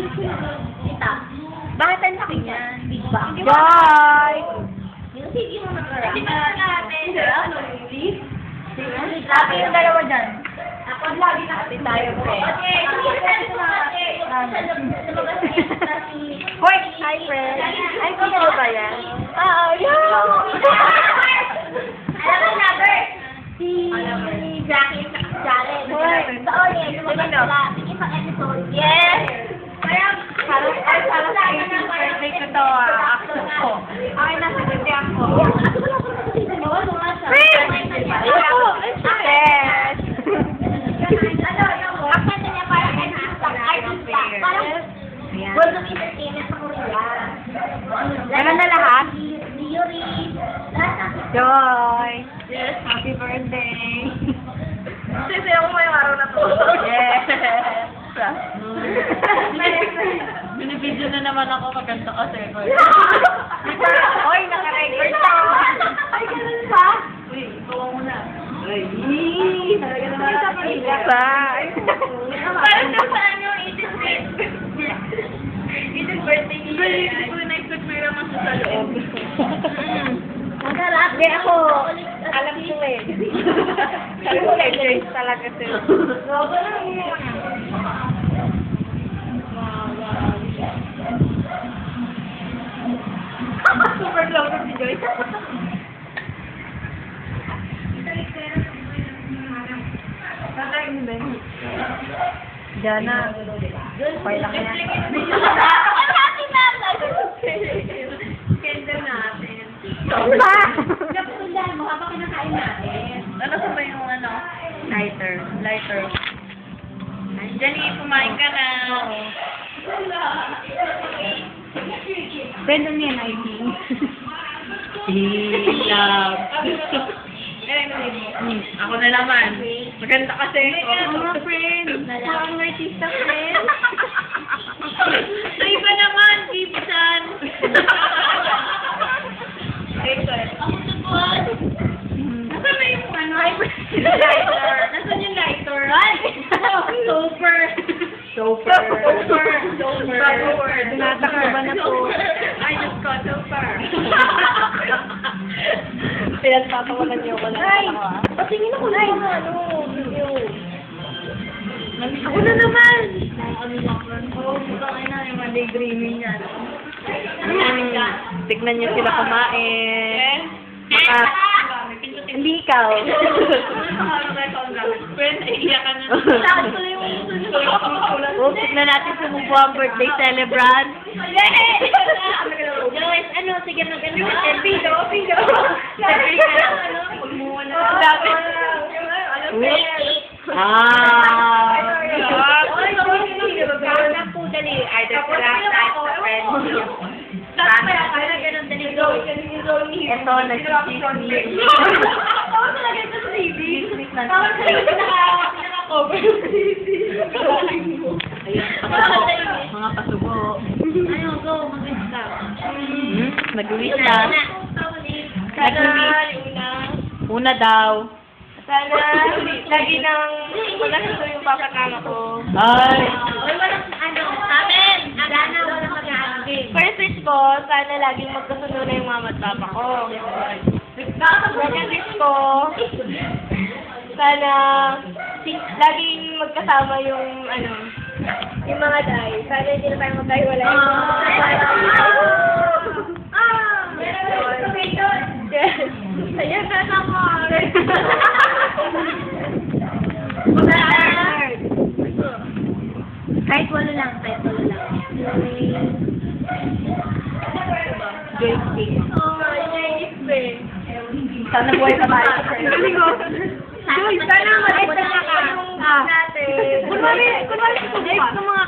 Kita. Bakit ang laki niyan? Big bang. Joy! Yung sige mo nakaraan. Hindi na natin. Ano, Lily? Lagi yung dalawa dyan. Ako lagi nakati tayo. Okay. Hoy! Hi, friend. Ay, kung ano ba yan? Yeah! Alam mo number? Si Jackie at Jared. Hoy. Sa ulit. Lumabas sila. Isang episode. Yes! Parang sa 18th birthday ko to, acto ko. Okay, nasa ganda ako. Yes! World of Entertainment sa Korea. Ganun na lahat? Theory. Joy! Yes, happy birthday! Sisi ako ngayong araw na to. Yes! Binibidyo na naman ako maganda kasi. Hoy, naka-record pa! Ay, ganun ba? Uy, ikaw muna. Ay, talaga naman. Parang nasa ano, 18th birthday niya. Hindi ko na-expect may raman sa loob. Magkalap. Hindi ako, alam ko eh. Sabi ko lectures talaga sila. Logo lang yun. Super logo si Joy. Diyan na. Okay lang yan. Ang happy na! Kenda natin. Diba? Napundahan mo habang kinakain natin. Ano sa ba yung ano? Lighter. Lighter. Jenny, kumain ka na. Pwede mo yan, ID. Love. Ako na naman. Maganda kasi. Mga friend. Mga artista friend. Sa iba naman, Gibson. Ako tubuan. Nasaan na yung ano? Lighter. Nasaan yung lighter? Super. Super. Super. Tinatakbo na po. I just got super. Pinagtatawanan niyo ko lang. Ay! Patingin ako na yung ano, video. Ako na naman! Oo, butang na yung mga daydreaming niya. Tignan niyo sila kumain. Hindi ikaw. Friend, iiyakan na. Saan ko na yung Oh, tignan natin kung ang birthday celebrant. Joyce, ano, sige mag-ano. Pido. Sabi ka na, pagmuha na. Either sila, friend. Ito, nag-sismis. Tawa talaga ito sa TV. na. Tawa talaga pinaka-cover yung TV. Mga pasubo. Ano, go, mag-wish ka. Nag-wish na. Sana, Una daw. sana, lagi nang magasuso yung papakama ko. Ay. Ay, walang ano, amen. Sana, walang mag-aagin. First wish ko, sana laging magkasundo na yung mama at papa ko. Second wish ko, sana laging magkasama yung ano, yung mga day. Sana hindi na tayo magkahiwalay. Ayan na naman. Kahit wala lang, Joystick. Oh, joystick. Sana buhay pa tayo. Joy, sana mag-extra ka natin. Kunwari, sa mga